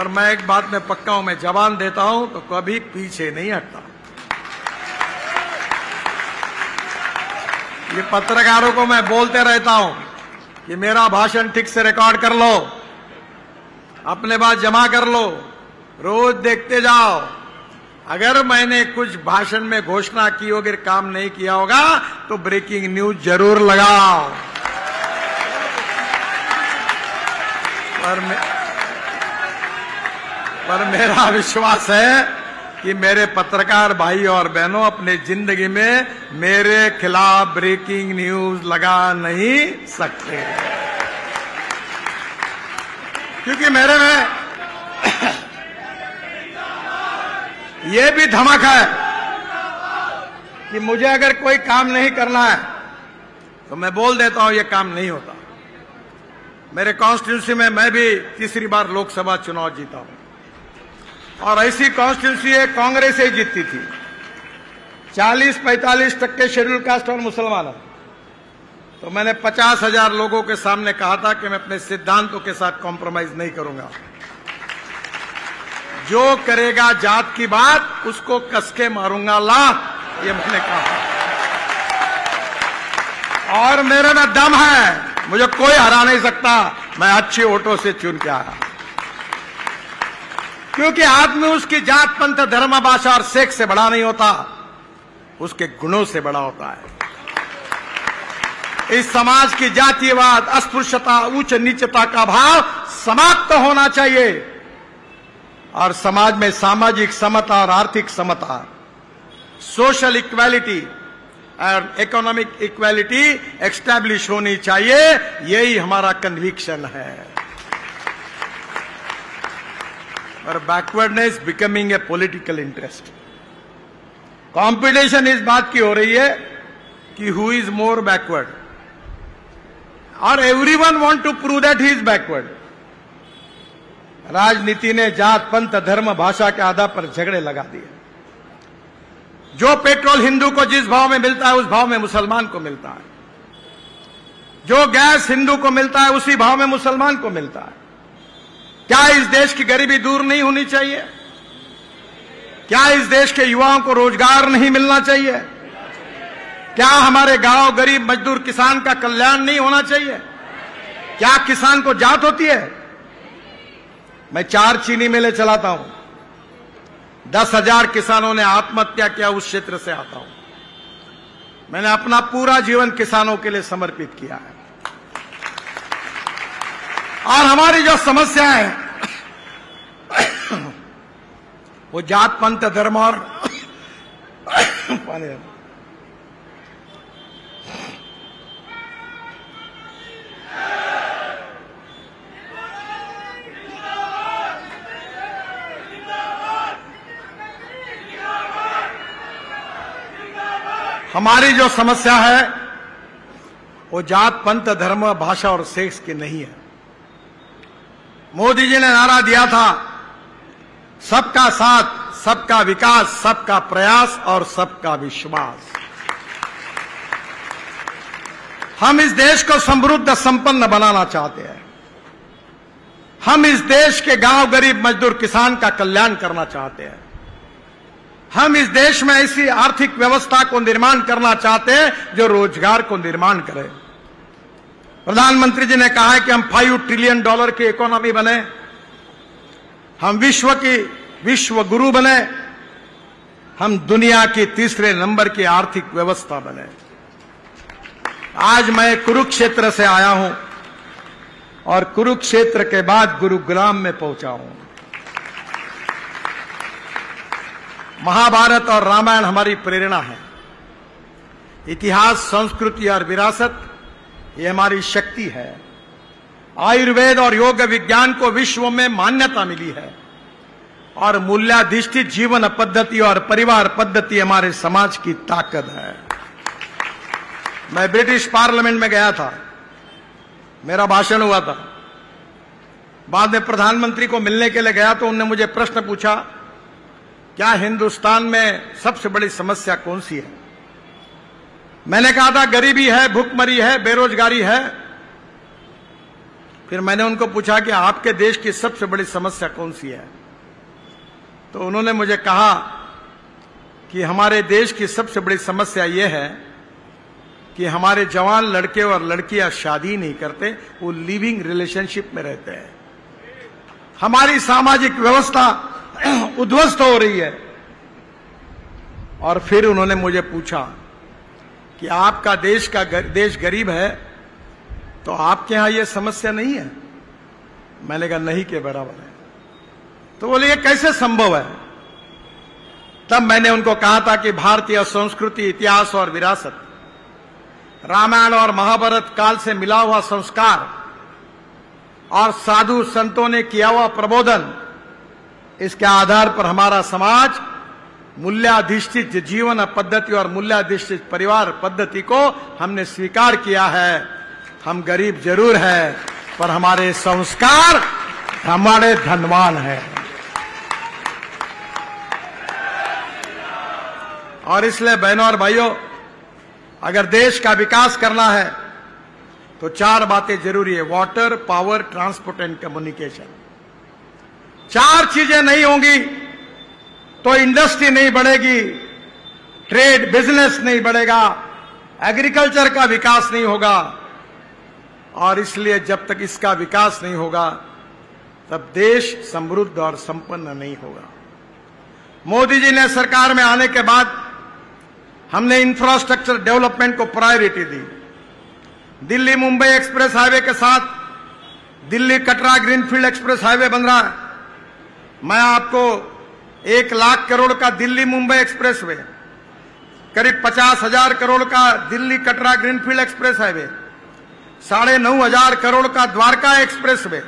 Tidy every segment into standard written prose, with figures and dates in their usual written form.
और मैं एक बात में पक्का हूं, मैं जवान देता हूं तो कभी पीछे नहीं हटता। ये पत्रकारों को मैं बोलते रहता हूं कि मेरा भाषण ठीक से रिकॉर्ड कर लो, अपने बात जमा कर लो, रोज देखते जाओ। अगर मैंने कुछ भाषण में घोषणा की होगी, अगर काम नहीं किया होगा तो ब्रेकिंग न्यूज जरूर लगाओ। पर मेरा विश्वास है कि मेरे पत्रकार भाई और बहनों अपने जिंदगी में मेरे खिलाफ ब्रेकिंग न्यूज लगा नहीं सकते, क्योंकि मेरे में ये भी धमक है कि मुझे अगर कोई काम नहीं करना है तो मैं बोल देता हूं ये काम नहीं होता। मेरे कॉन्स्टिट्यूंसी में मैं भी तीसरी बार लोकसभा चुनाव जीता हूं, और ऐसी कॉन्स्टिट्यूंसी है कांग्रेस ही जीतती थी। 40-45% शेड्यूल कास्ट और मुसलमान है। तो मैंने 50,000 लोगों के सामने कहा था कि मैं अपने सिद्धांतों के साथ कॉम्प्रोमाइज नहीं करूंगा। जो करेगा जात की बात उसको कसके मारूंगा ला, ये मैंने कहा। और मेरे में दम है, मुझे कोई हरा नहीं सकता। मैं अच्छे वोटों से चुन के आया, क्योंकि आदमी उसकी जात पंथ धर्म भाषा और सेक्स से बड़ा नहीं होता, उसके गुणों से बड़ा होता है। इस समाज की जातीयवाद, अस्पृश्यता, उच्च नीचता का भाव समाप्त होना चाहिए, और समाज में सामाजिक समता और आर्थिक समता, सोशल इक्वालिटी और इकोनॉमिक इक्वालिटी एस्टैब्लिश होनी चाहिए। यही हमारा कन्विक्शन है। और backwardness becoming a political interest. Competition इस बात की हो रही है कि हु इज मोर बैकवर्ड, और everyone want to prove that he is backward. राजनीति ने जात पंथ धर्म भाषा के आधार पर झगड़े लगा दिए। जो पेट्रोल हिंदू को जिस भाव में मिलता है उस भाव में मुसलमान को मिलता है, जो गैस हिंदू को मिलता है उसी भाव में मुसलमान को मिलता है। क्या इस देश की गरीबी दूर नहीं होनी चाहिए? क्या इस देश के युवाओं को रोजगार नहीं मिलना चाहिए? क्या हमारे गांव गरीब मजदूर किसान का कल्याण नहीं होना चाहिए? क्या किसान को जात होती है? मैं 4 चीनी मिलें चलाता हूं, 10,000 किसानों ने आत्महत्या किया, उस क्षेत्र से आता हूं। मैंने अपना पूरा जीवन किसानों के लिए समर्पित किया है। और हमारी जो समस्या है वो जात पंथ धर्म और हमारी जो समस्या है वो जात पंथ धर्म भाषा और सेक्स की नहीं है। मोदी जी ने नारा दिया था, सबका साथ, सबका विकास, सबका प्रयास और सबका विश्वास। हम इस देश को समृद्ध संपन्न बनाना चाहते हैं। हम इस देश के गांव गरीब मजदूर किसान का कल्याण करना चाहते हैं। हम इस देश में ऐसी आर्थिक व्यवस्था को निर्माण करना चाहते हैं जो रोजगार को निर्माण करे। प्रधानमंत्री जी ने कहा है कि हम $5 ट्रिलियन की इकोनॉमी बने, हम विश्व गुरु बने, हम दुनिया की तीसरे नंबर की आर्थिक व्यवस्था बने। आज मैं कुरुक्षेत्र से आया हूं और कुरुक्षेत्र के बाद गुरुग्राम में पहुंचा हूं। महाभारत और रामायण हमारी प्रेरणा है। इतिहास, संस्कृति और विरासत ये हमारी शक्ति है। आयुर्वेद और योग विज्ञान को विश्व में मान्यता मिली है, और मूल्याधिष्ठित जीवन पद्धति और परिवार पद्धति हमारे समाज की ताकत है। मैं ब्रिटिश पार्लियामेंट में गया था, मेरा भाषण हुआ था। बाद में प्रधानमंत्री को मिलने के लिए गया तो उन्होंने मुझे प्रश्न पूछा, क्या हिंदुस्तान में सबसे बड़ी समस्या कौन सी है? मैंने कहा था गरीबी है, भूखमरी है, बेरोजगारी है। फिर मैंने उनको पूछा कि आपके देश की सबसे बड़ी समस्या कौन सी है? तो उन्होंने मुझे कहा कि हमारे देश की सबसे बड़ी समस्या यह है कि हमारे जवान लड़के और लड़कियां शादी नहीं करते, वो लिविंग रिलेशनशिप में रहते हैं। हमारी सामाजिक व्यवस्था उद्ध्वस्त हो रही है। और फिर उन्होंने मुझे पूछा कि आपका देश गरीब है, तो आपके यहां यह समस्या नहीं है? मैंने कहा नहीं के बराबर है। तो बोले ये कैसे संभव है? तब मैंने उनको कहा था कि भारतीय संस्कृति, इतिहास और विरासत, रामायण और महाभारत काल से मिला हुआ संस्कार और साधु संतों ने किया हुआ प्रबोधन, इसके आधार पर हमारा समाज मूल्याधिष्ठित जीवन पद्धति और मूल्याधिष्ठित परिवार पद्धति को हमने स्वीकार किया है। हम गरीब जरूर है, पर हमारे संस्कार हमारे धनवान हैं। और इसलिए बहनों और भाइयों, अगर देश का विकास करना है तो 4 बातें जरूरी है: water, power, transport and communication. 4 चीजें नहीं होंगी तो इंडस्ट्री नहीं बढ़ेगी, ट्रेड बिजनेस नहीं बढ़ेगा, एग्रीकल्चर का विकास नहीं होगा। और इसलिए जब तक इसका विकास नहीं होगा तब देश समृद्ध और संपन्न नहीं होगा। मोदी जी ने सरकार में आने के बाद हमने इंफ्रास्ट्रक्चर डेवलपमेंट को प्रायोरिटी दी। दिल्ली मुंबई एक्सप्रेस हाईवे के साथ Delhi Katra greenfield express highway बन रहा है। मैं आपको 1 लाख करोड़ का दिल्ली मुंबई एक्सप्रेस वे, करीब 50,000 करोड़ का Delhi Katra greenfield express highway, 9,500 crore का द्वारका एक्सप्रेस वे,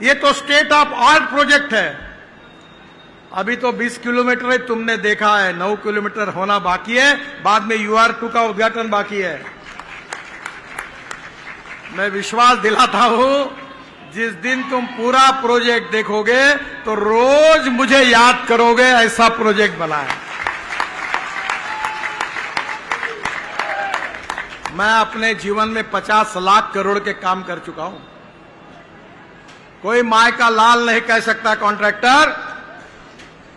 ये तो स्टेट ऑफ आर्ट प्रोजेक्ट है। अभी तो 20 किलोमीटर तुमने देखा है, 9 किलोमीटर होना बाकी है, बाद में UR2 का उद्घाटन बाकी है। मैं विश्वास दिलाता हूं, जिस दिन तुम पूरा प्रोजेक्ट देखोगे तो रोज मुझे याद करोगे, ऐसा प्रोजेक्ट बना है। मैं अपने जीवन में 50 लाख करोड़ के काम कर चुका हूं। कोई माय का लाल नहीं कह सकता कॉन्ट्रैक्टर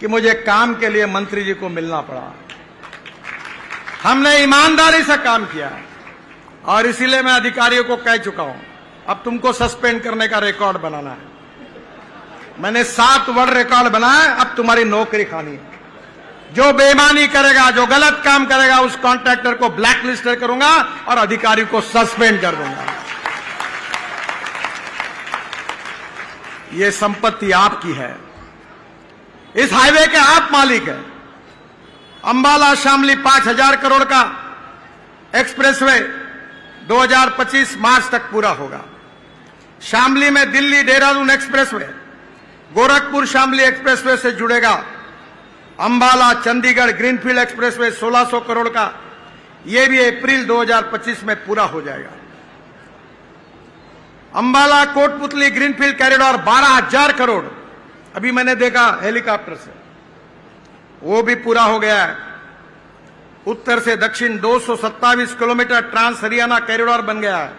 कि मुझे काम के लिए मंत्री जी को मिलना पड़ा। हमने ईमानदारी से काम किया और इसीलिए मैं अधिकारियों को कह चुका हूं, अब तुमको सस्पेंड करने का रिकॉर्ड बनाना है। मैंने 7 वर्ल्ड रिकॉर्ड बनाए, अब तुम्हारी नौकरी खानी है। जो बेईमानी करेगा, जो गलत काम करेगा, उस कॉन्ट्रैक्टर को ब्लैक लिस्ट करूंगा और अधिकारी को सस्पेंड कर दूंगा। ये संपत्ति आपकी है, इस हाईवे के आप मालिक हैं। अंबाला शामली 5,000 करोड़ का एक्सप्रेसवे 2025 मार्च तक पूरा होगा। शामली में दिल्ली देहरादून एक्सप्रेसवे गोरखपुर शामली एक्सप्रेसवे से जुड़ेगा। अंबाला चंडीगढ़ ग्रीनफील्ड एक्सप्रेसवे 1,600 करोड़ का, यह भी अप्रैल 2025 में पूरा हो जाएगा। अंबाला कोटपुतली ग्रीनफील्ड कॉरिडोर 12,000 करोड़, अभी मैंने देखा हेलीकॉप्टर से, वो भी पूरा हो गया है। उत्तर से दक्षिण 227 किलोमीटर ट्रांस हरियाणा कॉरिडोर बन गया है।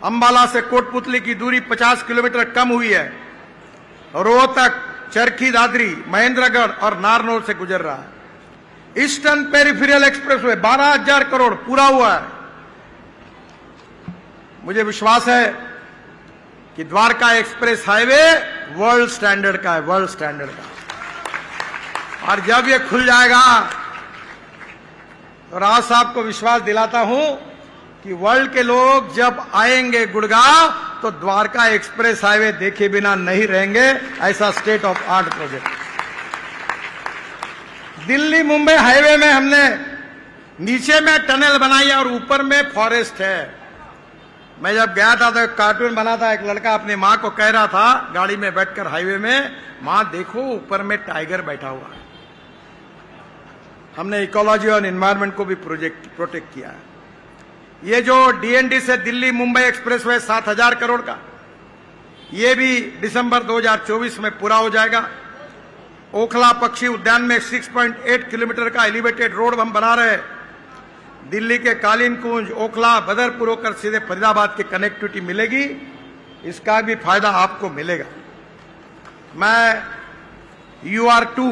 अंबाला से कोटपुतली की दूरी 50 किलोमीटर कम हुई है। रोहतक, चरखी दादरी, महेंद्रगढ़ और नारनौल से गुजर रहा है। ईस्टर्न पेरिफेरल एक्सप्रेसवे 12,000 करोड़ पूरा हुआ है। मुझे विश्वास है कि Dwarka express highway world standard का है, वर्ल्ड स्टैंडर्ड का। और जब ये खुल जाएगा तो राव साहब को विश्वास दिलाता हूं कि वर्ल्ड के लोग जब आएंगे गुड़गांव तो द्वारका एक्सप्रेस हाईवे देखे बिना नहीं रहेंगे। ऐसा state of art project. Delhi Mumbai highway में हमने नीचे में टनल बनाई और ऊपर में फॉरेस्ट है। मैं जब गया था तो कार्टून बना था, एक लड़का अपनी मां को कह रहा था गाड़ी में बैठकर हाईवे में, मां देखो ऊपर में टाइगर बैठा हुआ है। हमने इकोलॉजी और एनवायरनमेंट को भी प्रोटेक्ट किया है। ये जो डीएनडी से दिल्ली मुंबई एक्सप्रेसवे 7,000 करोड़ का, ये भी दिसंबर 2024 में पूरा हो जाएगा। ओखला पक्षी उद्यान में 6.8 किलोमीटर का एलिवेटेड रोड हम बना रहे हैं। दिल्ली के कालीन कुंज, ओखला, बदरपुर होकर सीधे फरीदाबाद की कनेक्टिविटी मिलेगी। इसका भी फायदा आपको मिलेगा। मैं UR2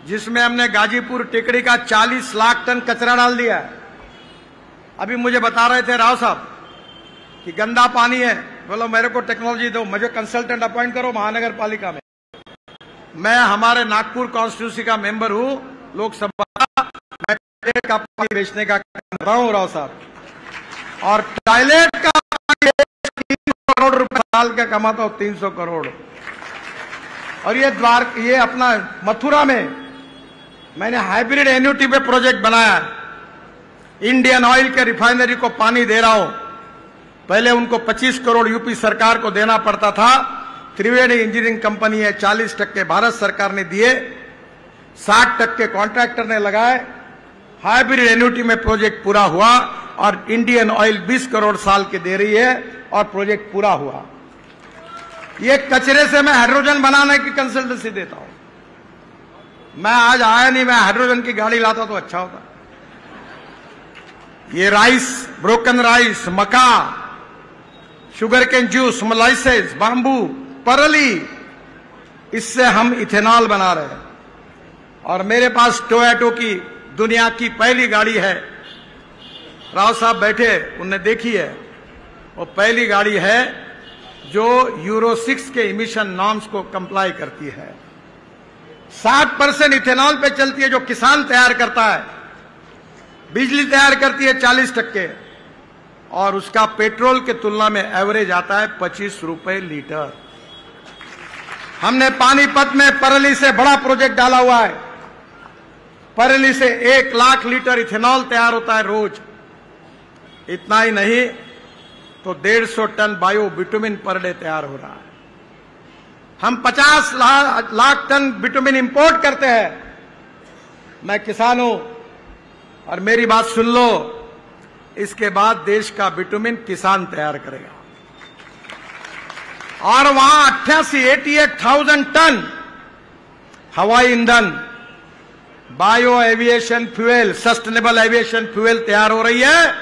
जिसमें हमने गाजीपुर टिकड़ी का 40 लाख टन कचरा डाल दिया है। अभी मुझे बता रहे थे राव साहब कि गंदा पानी है, बोलो मेरे को टेक्नोलॉजी दो, मुझे कंसल्टेंट अपॉइंट करो महानगर पालिका में। मैं हमारे नागपुर कॉन्स्टिट्यूंसी का मेंबर हूं लोकसभा, मैं टॉयलेट का पानी बेचने का काम कर रहा हूं राव साहब, और टॉयलेट का पानी 300 करोड़ रुपए साल का कमाता हूं, 300 करोड़। और ये अपना मथुरा में मैंने हाइब्रिड एन्युटी पे प्रोजेक्ट बनाया। इंडियन ऑयल के रिफाइनरी को पानी दे रहा हूं। पहले उनको 25 करोड़ यूपी सरकार को देना पड़ता था। त्रिवेणी इंजीनियरिंग कंपनी है, 40% भारत सरकार ने दिए, 60% कॉन्ट्रैक्टर ने लगाए। हाइब्रिड एन्युटी में प्रोजेक्ट पूरा हुआ और इंडियन ऑयल 20 करोड़ साल के दे रही है और प्रोजेक्ट पूरा हुआ। ये कचरे से मैं हाइड्रोजन बनाने की कंसल्टेंसी देता हूं। मैं आज आया नहीं, मैं हाइड्रोजन की गाड़ी लाता तो अच्छा होता। ये राइस, ब्रोकन राइस, मका, शुगर केन जूस, मोलाइसेस, बांबू, परली, इससे हम इथेनॉल बना रहे हैं। और मेरे पास टोयोटो की दुनिया की पहली गाड़ी है, राव साहब बैठे, उनने देखी है। वो पहली गाड़ी है जो यूरो 6 के इमिशन नॉर्म्स को कंप्लाई करती है। 60% इथेनॉल पे चलती है, जो किसान तैयार करता है। बिजली तैयार करती है 40%, और उसका पेट्रोल के तुलना में एवरेज आता है 25 रुपए लीटर। हमने पानीपत में परली से बड़ा प्रोजेक्ट डाला हुआ है। परली से 1 लाख लीटर इथेनॉल तैयार होता है रोज। इतना ही नहीं तो 150 ton bio bitumen per day तैयार हो रहा है। हम 50 लाख टन बिटुमिन इंपोर्ट करते हैं। मैं किसान हूं और मेरी बात सुन लो, इसके बाद देश का बिटुमिन किसान तैयार करेगा। और वहां 88,000 टन हवाई ईंधन, bio aviation fuel, sustainable aviation fuel तैयार हो रही है।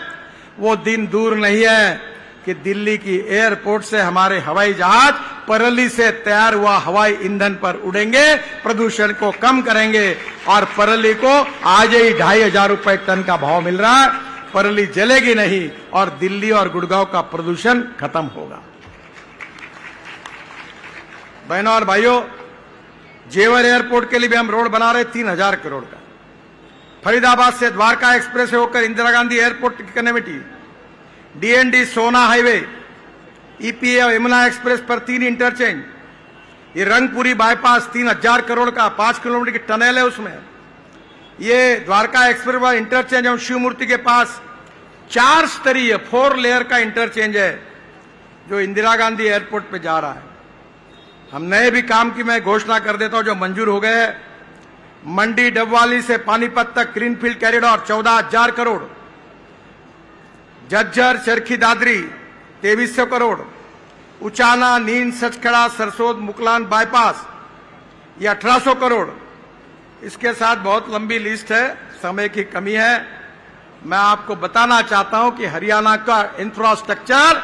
वो दिन दूर नहीं है कि दिल्ली की एयरपोर्ट से हमारे हवाई जहाज परली से तैयार हुआ हवाई ईंधन पर उड़ेंगे, प्रदूषण को कम करेंगे। और परली को आज ही 2,500 रुपए टन का भाव मिल रहा है। परली जलेगी नहीं और दिल्ली और गुड़गांव का प्रदूषण खत्म होगा। बहनों और भाइयों, जेवर एयरपोर्ट के लिए भी हम रोड बना रहे 3,000 करोड़ का। फरीदाबाद से द्वारका एक्सप्रेस होकर इंदिरा गांधी एयरपोर्ट की कनेक्टिविटी, DND सोना हाईवे, EPA और यमुना एक्सप्रेस पर 3 इंटरचेंज, ये रंगपुरी बाईपास 3,000 करोड़ का 5 किलोमीटर की टनल है उसमें। ये द्वारका एक्सप्रेस पर इंटरचेंज और शिव मूर्ति के पास 4 स्तरीय 4 लेयर का इंटरचेंज है जो इंदिरा गांधी एयरपोर्ट पे जा रहा है। हम नए भी काम की मैं घोषणा कर देता हूं जो मंजूर हो गए हैं। मंडी डबवाली से पानीपत तक ग्रीनफील्ड कॉरिडोर 14,000 करोड़, झज्जर चरखी दादरी 2300 करोड़, उचाना नींद सचखड़ा सरसोद मुकलान बाईपास ये 1800 करोड़। इसके साथ बहुत लंबी लिस्ट है, समय की कमी है। मैं आपको बताना चाहता हूं कि हरियाणा का इंफ्रास्ट्रक्चर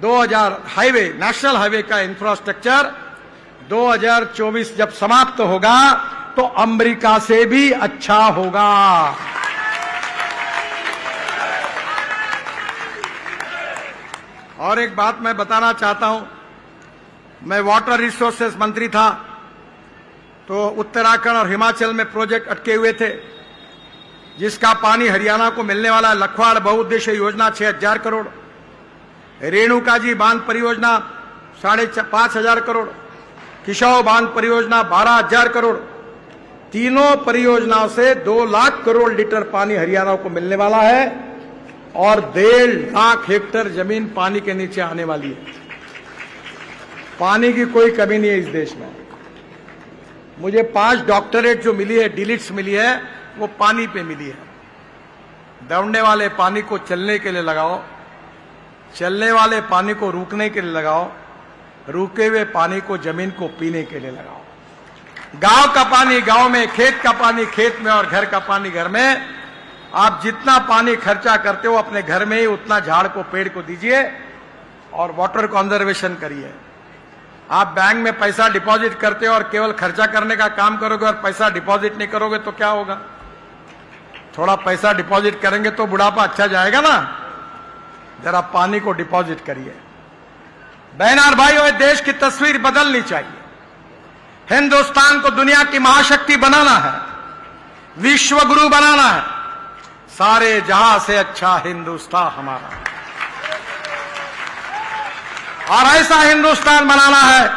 2000 हाईवे, नेशनल हाईवे का इंफ्रास्ट्रक्चर 2024 जब समाप्त होगा तो अमेरिका से भी अच्छा होगा। और एक बात मैं बताना चाहता हूं, मैं वाटर रिसोर्सेज मंत्री था तो उत्तराखंड और हिमाचल में प्रोजेक्ट अटके हुए थे जिसका पानी हरियाणा को मिलने वाला है। लखवाड़ बहुउद्देशीय योजना 6,000 करोड़, रेणुका जी बांध परियोजना 5,500 करोड़, किशोर बांध परियोजना 12,000 करोड़। तीनों परियोजनाओं से 2 लाख करोड़ लीटर पानी हरियाणा को मिलने वाला है और 1.5 लाख हेक्टेयर जमीन पानी के नीचे आने वाली है। पानी की कोई कमी नहीं है इस देश में। मुझे 5 डॉक्टरेट जो मिली है, डिलिट्स मिली है, वो पानी पे मिली है। दौड़ने वाले पानी को चलने के लिए लगाओ, चलने वाले पानी को रुकने के लिए लगाओ, रुके हुए पानी को जमीन को पीने के लिए लगाओ। गांव का पानी गांव में, खेत का पानी खेत में और घर का पानी घर में। आप जितना पानी खर्चा करते हो अपने घर में ही उतना झाड़ को, पेड़ को दीजिए और वाटर कंजर्वेशन करिए। आप बैंक में पैसा डिपॉजिट करते हो और केवल खर्चा करने का काम करोगे और पैसा डिपॉजिट नहीं करोगे तो क्या होगा? थोड़ा पैसा डिपॉजिट करेंगे तो बुढ़ापा अच्छा जाएगा ना। जरा पानी को डिपॉजिट करिए। बहन और भाइयों, देश की तस्वीर बदलनी चाहिए। हिंदुस्तान को दुनिया की महाशक्ति बनाना है, विश्व गुरु बनाना है। सारे जहां से अच्छा हिंदुस्तान हमारा है और ऐसा हिंदुस्तान बनाना है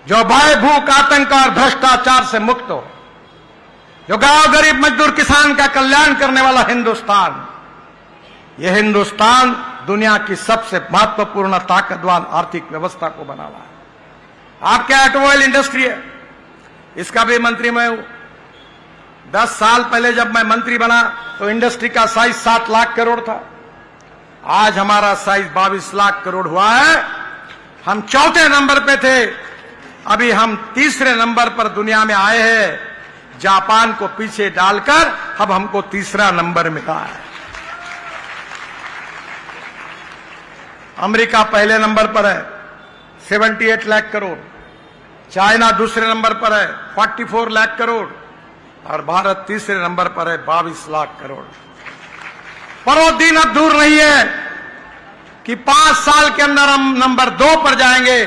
जो भय, भूख, आतंक और भ्रष्टाचार से मुक्त हो, जो गांव, गरीब, मजदूर, किसान का कल्याण करने वाला हिंदुस्तान। यह हिंदुस्तान दुनिया की सबसे महत्वपूर्ण ताकतवान आर्थिक व्यवस्था को बनाना है। आपके ऑटोमोबाइल इंडस्ट्री है, इसका भी मंत्री मैं हूं। 10 साल पहले जब मैं मंत्री बना तो इंडस्ट्री का साइज 7 लाख करोड़ था। आज हमारा साइज 22 लाख करोड़ हुआ है। हम 4थे नंबर पे थे, अभी हम 3रे नंबर पर दुनिया में आए हैं। जापान को पीछे डालकर अब हमको 3रा नंबर मिला है। अमेरिका पहले नंबर पर है, 78 लाख करोड़। चाइना दूसरे नंबर पर है, 44 लाख करोड़। और भारत 3रे नंबर पर है, 22 लाख करोड़। पर वो दिन अब दूर नहीं है कि 5 साल के अंदर हम नंबर 2 पर जाएंगे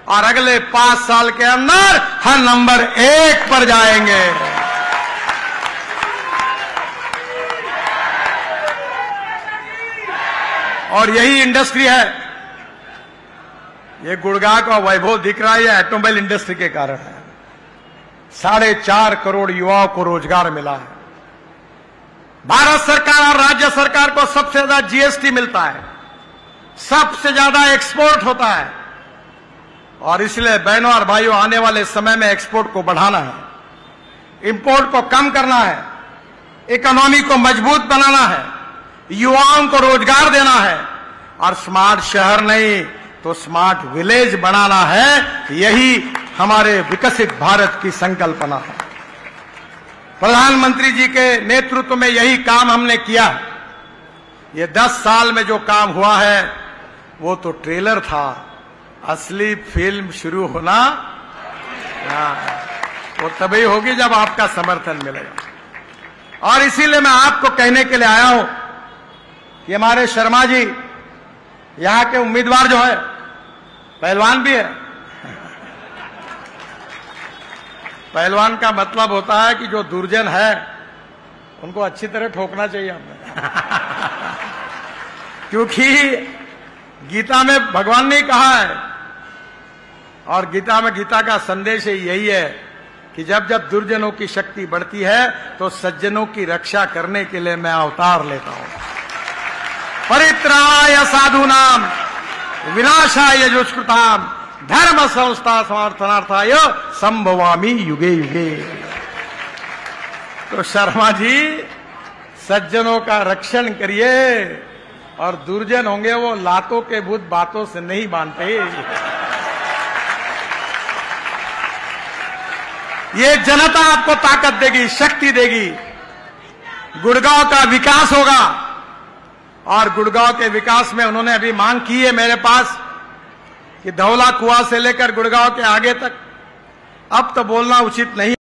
और अगले 5 साल के अंदर हम नंबर 1 पर जाएंगे। और यही इंडस्ट्री है। ये गुड़गांव का वैभव दिख रहा है, ये ऑटोमोबाइल इंडस्ट्री के कारण है। 4.5 करोड़ युवाओं को रोजगार मिला है। भारत सरकार और राज्य सरकार को सबसे ज्यादा जीएसटी मिलता है, सबसे ज्यादा एक्सपोर्ट होता है। और इसलिए बहनों और भाइयों, आने वाले समय में एक्सपोर्ट को बढ़ाना है, इंपोर्ट को कम करना है, इकोनॉमी को मजबूत बनाना है, युवाओं को रोजगार देना है और स्मार्ट शहर नहीं तो स्मार्ट विलेज बनाना है। यही हमारे विकसित भारत की संकल्पना है। प्रधानमंत्री जी के नेतृत्व में यही काम हमने किया। ये 10 साल में जो काम हुआ है वो तो ट्रेलर था, असली फिल्म शुरू होना वो तभी होगी जब आपका समर्थन मिलेगा। और इसीलिए मैं आपको कहने के लिए आया हूं कि हमारे शर्मा जी यहां के उम्मीदवार जो है, पहलवान भी है। पहलवान का मतलब होता है कि जो दुर्जन है उनको अच्छी तरह ठोकना चाहिए हमें। क्योंकि गीता में भगवान ने कहा है और गीता में गीता का संदेश यही है कि जब जब दुर्जनों की शक्ति बढ़ती है तो सज्जनों की रक्षा करने के लिए मैं अवतार लेता हूं। परित्राणाय साधूनाम विनाशाय दुष्कृताम धर्म संस्था समर्थनार्थाय संभवामि युगे युगे। तो शर्मा जी, सज्जनों का रक्षण करिए और दुर्जन होंगे वो लातों के भूत बातों से नहीं मानते। ये जनता आपको ताकत देगी, शक्ति देगी। गुड़गांव का विकास होगा और गुड़गांव के विकास में उन्होंने अभी मांग की है मेरे पास कि धौला कुआं से लेकर गुड़गांव के आगे तक। अब तो बोलना उचित नहीं